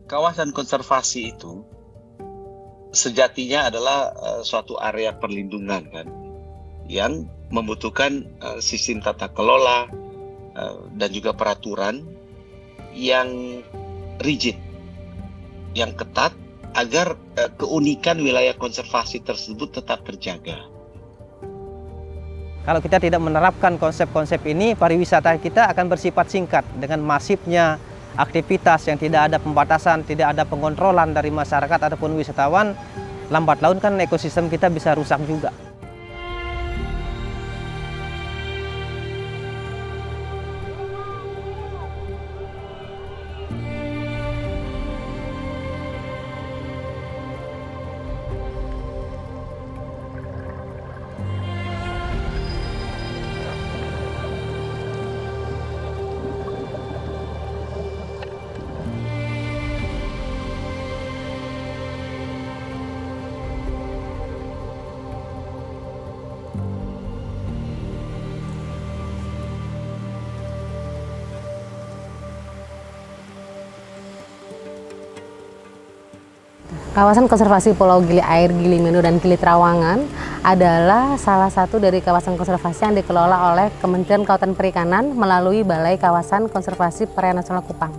Kawasan konservasi itu sejatinya adalah suatu area perlindungan kan, yang membutuhkan sistem tata kelola dan juga peraturan yang rigid, yang ketat, agar keunikan wilayah konservasi tersebut tetap terjaga. Kalau kita tidak menerapkan konsep-konsep ini, pariwisata kita akan bersifat singkat dengan masifnya aktivitas yang tidak ada pembatasan, tidak ada pengontrolan dari masyarakat ataupun wisatawan. Lambat laun kan ekosistem kita bisa rusak juga. Kawasan Konservasi Pulau Gili Air, Gili Menu, dan Gili Trawangan adalah salah satu dari kawasan konservasi yang dikelola oleh Kementerian Kelautan Perikanan melalui Balai Kawasan Konservasi Perairan Nasional Kupang.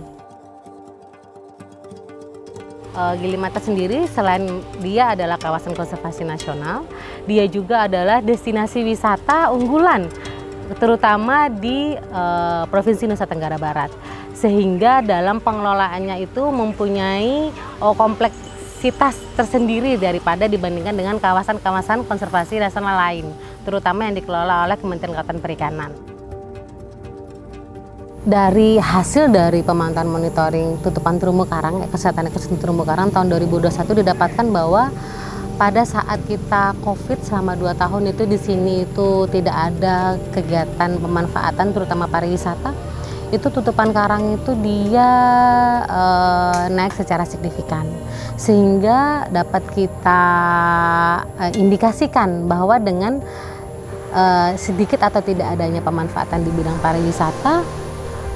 Gili Mata sendiri selain dia adalah kawasan konservasi nasional, dia juga adalah destinasi wisata unggulan, terutama di Provinsi Nusa Tenggara Barat. Sehingga dalam pengelolaannya itu mempunyai kompleksitas tersendiri daripada dibandingkan dengan kawasan-kawasan konservasi nasional lain, terutama yang dikelola oleh Kementerian Kelautan Perikanan. Dari hasil dari pemantauan monitoring tutupan terumbu karang, kesehatan ekosistem terumbu karang tahun 2021 didapatkan bahwa pada saat kita COVID selama 2 tahun itu di sini itu tidak ada kegiatan pemanfaatan terutama pariwisata, itu tutupan karang itu dia naik secara signifikan, sehingga dapat kita indikasikan bahwa dengan sedikit atau tidak adanya pemanfaatan di bidang pariwisata,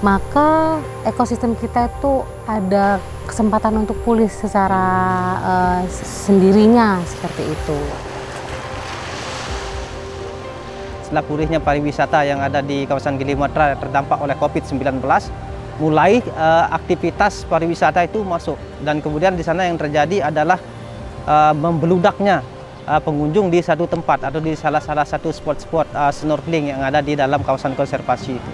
maka ekosistem kita itu ada kesempatan untuk pulih secara sendirinya seperti itu. Setelah pulihnya pariwisata yang ada di kawasan Gili Matra terdampak oleh COVID-19, mulai aktivitas pariwisata itu masuk, dan kemudian di sana yang terjadi adalah membeludaknya pengunjung di satu tempat atau di salah satu spot-spot snorkeling yang ada di dalam kawasan konservasi itu.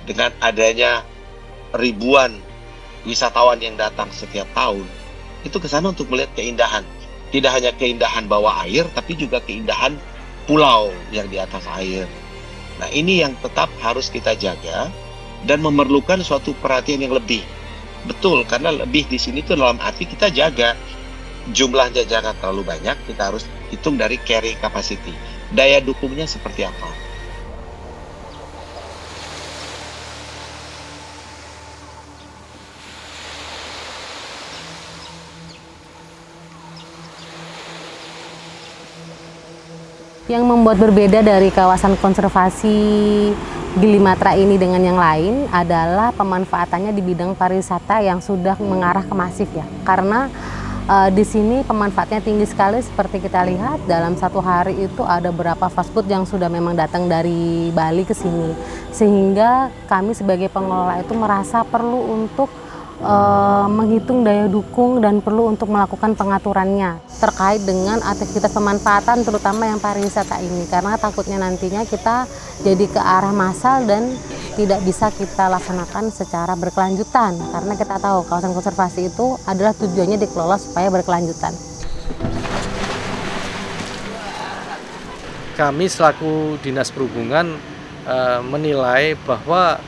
Dengan adanya ribuan wisatawan yang datang setiap tahun, itu ke sana untuk melihat keindahan. Tidak hanya keindahan bawah air, tapi juga keindahan pulau yang di atas air. Nah, ini yang tetap harus kita jaga dan memerlukan suatu perhatian yang lebih. Betul, karena lebih di sini tuh dalam arti kita jaga jumlahnya jangan terlalu banyak, kita harus hitung dari carrying capacity. Daya dukungnya seperti apa? Yang membuat berbeda dari kawasan konservasi Gili Matra ini dengan yang lain adalah pemanfaatannya di bidang pariwisata yang sudah mengarah ke masif ya. Karena di sini pemanfaatnya tinggi sekali, seperti kita lihat dalam satu hari itu ada berapa fast food yang sudah memang datang dari Bali ke sini. Sehingga kami sebagai pengelola itu merasa perlu untuk menghitung daya dukung dan perlu untuk melakukan pengaturannya terkait dengan aktivitas pemanfaatan terutama yang pariwisata ini, karena takutnya nantinya kita jadi ke arah massal dan tidak bisa kita laksanakan secara berkelanjutan, karena kita tahu kawasan konservasi itu adalah tujuannya dikelola supaya berkelanjutan. Kami selaku Dinas Perhubungan menilai bahwa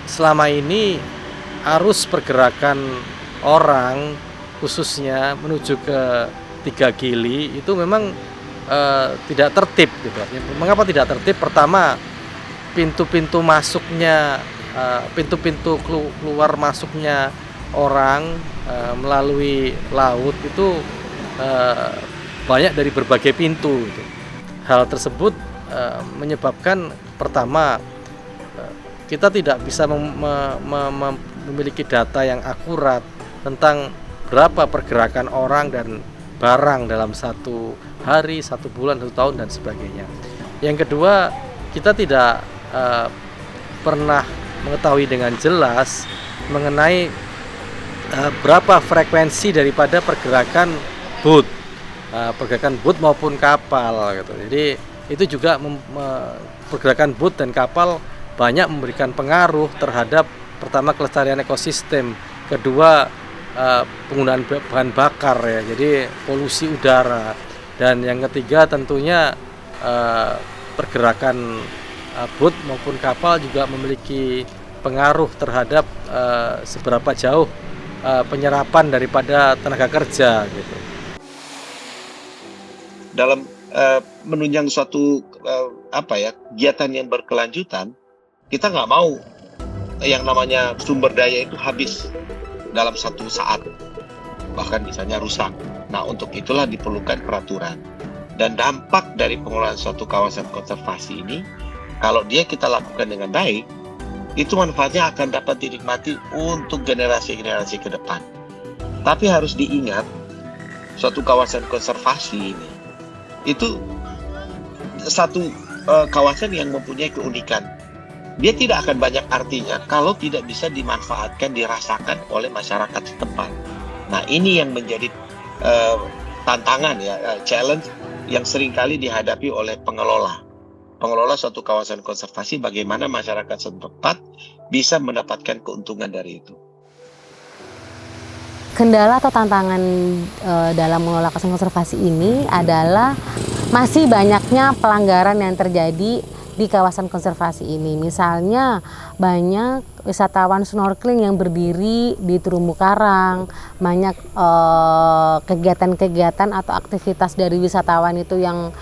selama ini arus pergerakan orang khususnya menuju ke 3 Gili itu memang tidak tertib gitu. Mengapa tidak tertib? Pertama, pintu-pintu masuknya, pintu-pintu keluar masuknya orang melalui laut itu banyak dari berbagai pintu gitu. Hal tersebut menyebabkan pertama kita tidak bisa memiliki data yang akurat tentang berapa pergerakan orang dan barang dalam satu hari, satu bulan, satu tahun, dan sebagainya. Yang kedua, kita tidak pernah mengetahui dengan jelas mengenai berapa frekuensi daripada pergerakan boot maupun kapal gitu. Jadi itu juga pergerakan boot dan kapal banyak memberikan pengaruh terhadap pertama kelestarian ekosistem, kedua penggunaan bahan bakar ya, jadi polusi udara, dan yang ketiga tentunya pergerakan boot maupun kapal juga memiliki pengaruh terhadap seberapa jauh penyerapan daripada tenaga kerja gitu. Dalam menunjang suatu kegiatan yang berkelanjutan, kita nggak mau yang namanya sumber daya itu habis dalam satu saat, bahkan misalnya rusak. Nah, untuk itulah diperlukan peraturan. Dan dampak dari pengelolaan suatu kawasan konservasi ini, kalau dia kita lakukan dengan baik, itu manfaatnya akan dapat dinikmati untuk generasi-generasi ke depan. Tapi harus diingat, suatu kawasan konservasi ini itu satu kawasan yang mempunyai keunikan. Dia tidak akan banyak artinya kalau tidak bisa dimanfaatkan, dirasakan oleh masyarakat setempat. Nah, ini yang menjadi tantangan ya, challenge yang seringkali dihadapi oleh pengelola suatu kawasan konservasi, bagaimana masyarakat setempat bisa mendapatkan keuntungan dari itu. Kendala atau tantangan dalam mengelola kawasan konservasi ini adalah masih banyaknya pelanggaran yang terjadi di kawasan konservasi ini. Misalnya banyak wisatawan snorkeling yang berdiri di terumbu karang, banyak kegiatan-kegiatan atau aktivitas dari wisatawan itu yang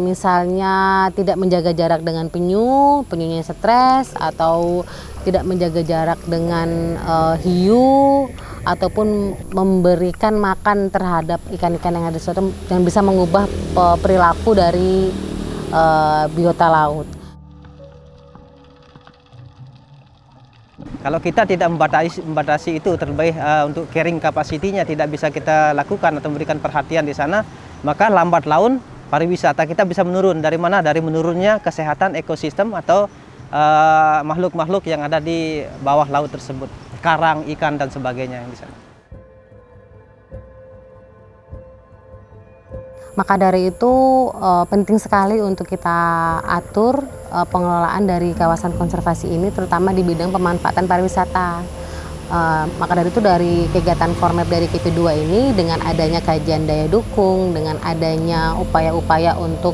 misalnya tidak menjaga jarak dengan penyunya stres, atau tidak menjaga jarak dengan hiu, ataupun memberikan makan terhadap ikan-ikan yang ada di situ, yang bisa mengubah perilaku dari biota laut. Kalau kita tidak membatasi itu, terlebih untuk carrying capacity-nya tidak bisa kita lakukan atau memberikan perhatian di sana, maka lambat laun pariwisata kita bisa menurun. Dari mana? Dari menurunnya kesehatan ekosistem atau makhluk-makhluk yang ada di bawah laut tersebut, karang, ikan, dan sebagainya yang di sana. Maka dari itu penting sekali untuk kita atur pengelolaan dari kawasan konservasi ini, terutama di bidang pemanfaatan pariwisata. Maka dari itu, dari kegiatan Formap dari KP2 ini, dengan adanya kajian daya dukung, dengan adanya upaya-upaya untuk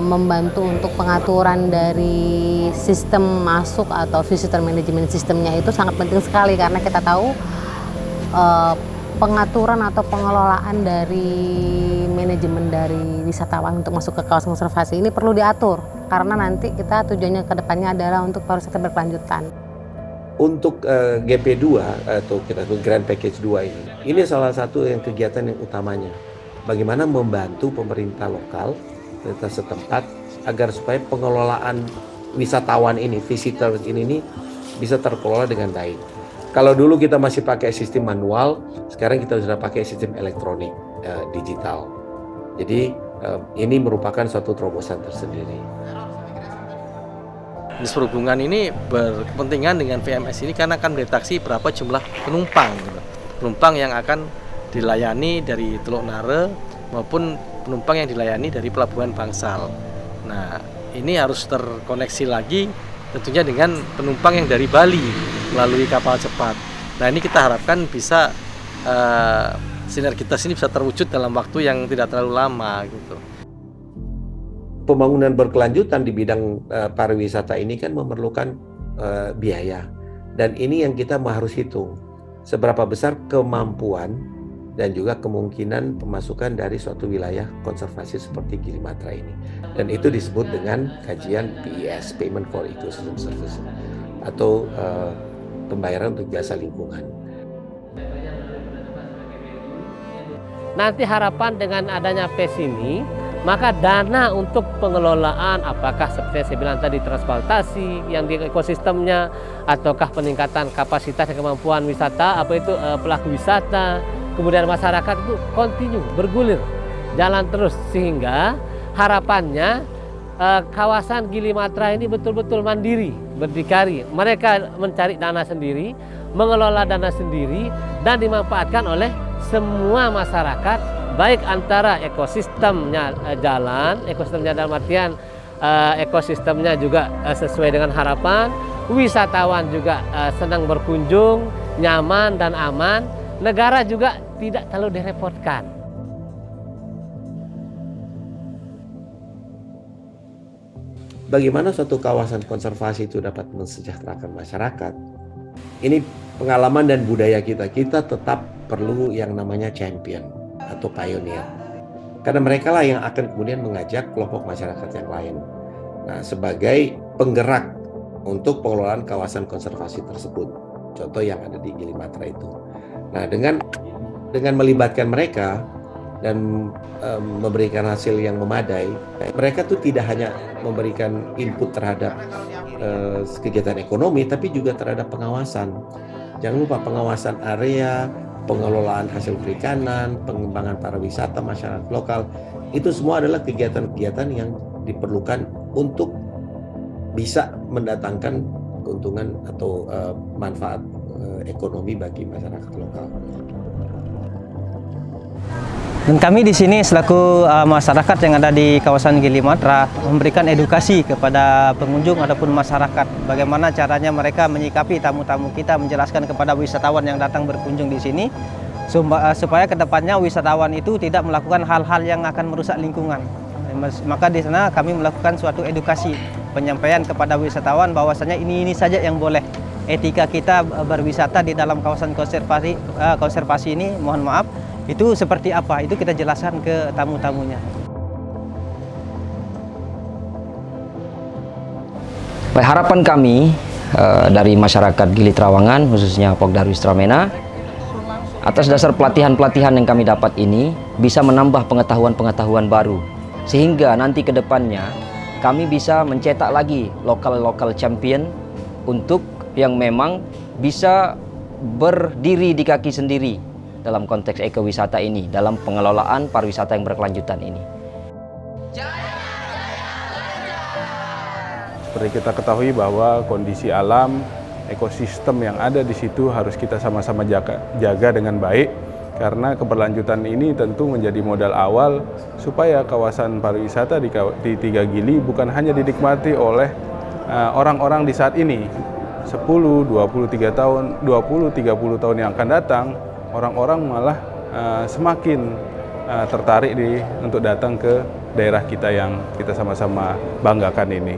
membantu untuk pengaturan dari sistem masuk atau visitor management sistemnya, itu sangat penting sekali, karena kita tahu pengaturan atau pengelolaan dari manajemen dari wisatawan untuk masuk ke kawasan konservasi ini perlu diatur, karena nanti kita tujuannya ke depannya adalah untuk pariwisata berkelanjutan. Untuk GP2 atau kita sebut Grand Package 2 ini salah satu yang kegiatan yang utamanya. Bagaimana membantu pemerintah lokal, pemerintah setempat, agar supaya pengelolaan wisatawan ini, visitor ini bisa terkelola dengan baik. Kalau dulu kita masih pakai sistem manual, sekarang kita sudah pakai sistem elektronik, digital. Jadi ini merupakan suatu terobosan tersendiri. Dinas Perhubungan ini berkepentingan dengan VMS ini karena akan mendeteksi berapa jumlah penumpang yang akan dilayani dari Teluk Nare maupun penumpang yang dilayani dari Pelabuhan Bangsal. Nah, ini harus terkoneksi lagi tentunya dengan penumpang yang dari Bali melalui kapal cepat. Nah, ini kita harapkan bisa sinergitas ini bisa terwujud dalam waktu yang tidak terlalu lama gitu. Pembangunan berkelanjutan di bidang pariwisata ini kan memerlukan biaya, dan ini yang kita harus hitung seberapa besar kemampuan dan juga kemungkinan pemasukan dari suatu wilayah konservasi seperti Gilimatra ini, dan itu disebut dengan kajian PES, Payment for Ecosystem Service, atau pembayaran untuk jasa lingkungan. Nanti harapan dengan adanya PES ini maka dana untuk pengelolaan apakah seperti yang saya bilang tadi transportasi yang di ekosistemnya, ataukah peningkatan kapasitas dan kemampuan wisata, pelaku wisata, kemudian masyarakat itu kontinu bergulir jalan terus, sehingga harapannya kawasan Gili Matra ini betul-betul mandiri, berdikari. Mereka mencari dana sendiri, mengelola dana sendiri, dan dimanfaatkan oleh semua masyarakat, baik antara ekosistemnya jalan, ekosistemnya dalam artian ekosistemnya juga sesuai dengan harapan, wisatawan juga senang berkunjung, nyaman dan aman, negara juga tidak terlalu direpotkan. Bagaimana suatu kawasan konservasi itu dapat mensejahterakan masyarakat? Ini pengalaman dan budaya kita. Kita tetap perlu yang namanya champion atau pioneer. Karena mereka lah yang akan kemudian mengajak kelompok masyarakat yang lain. Nah, sebagai penggerak untuk pengelolaan kawasan konservasi tersebut. Contoh yang ada di Gili Matra itu. Nah, dengan melibatkan mereka dan memberikan hasil yang memadai, mereka tuh tidak hanya memberikan input terhadap kegiatan ekonomi, tapi juga terhadap pengawasan. Jangan lupa pengawasan area, pengelolaan hasil perikanan, pengembangan pariwisata masyarakat lokal, itu semua adalah kegiatan-kegiatan yang diperlukan untuk bisa mendatangkan keuntungan atau manfaat ekonomi bagi masyarakat lokal. Dan kami di sini selaku masyarakat yang ada di kawasan Gili Matra memberikan edukasi kepada pengunjung ataupun masyarakat bagaimana caranya mereka menyikapi tamu-tamu kita, menjelaskan kepada wisatawan yang datang berkunjung di sini supaya kedepannya wisatawan itu tidak melakukan hal-hal yang akan merusak lingkungan. Maka di sana kami melakukan suatu edukasi, penyampaian kepada wisatawan bahwasanya ini saja yang boleh. Etika kita berwisata di dalam kawasan konservasi ini, mohon maaf, itu seperti apa, itu kita jelaskan ke tamu-tamunya. Baik, harapan kami dari masyarakat Gili Trawangan, khususnya Pok Darwis Tramena, atas dasar pelatihan-pelatihan yang kami dapat ini, bisa menambah pengetahuan-pengetahuan baru. Sehingga nanti ke depannya, kami bisa mencetak lagi lokal-lokal champion untuk yang memang bisa berdiri di kaki sendiri dalam konteks ekowisata ini, dalam pengelolaan pariwisata yang berkelanjutan ini. Seperti kita ketahui bahwa kondisi alam, ekosistem yang ada di situ harus kita sama-sama jaga dengan baik, karena keberlanjutan ini tentu menjadi modal awal supaya kawasan pariwisata di Tiga Gili bukan hanya dinikmati oleh orang-orang di saat ini. 10, 23 tahun, 20, 30 tahun yang akan datang, orang-orang malah semakin tertarik untuk datang ke daerah kita yang kita sama-sama banggakan ini.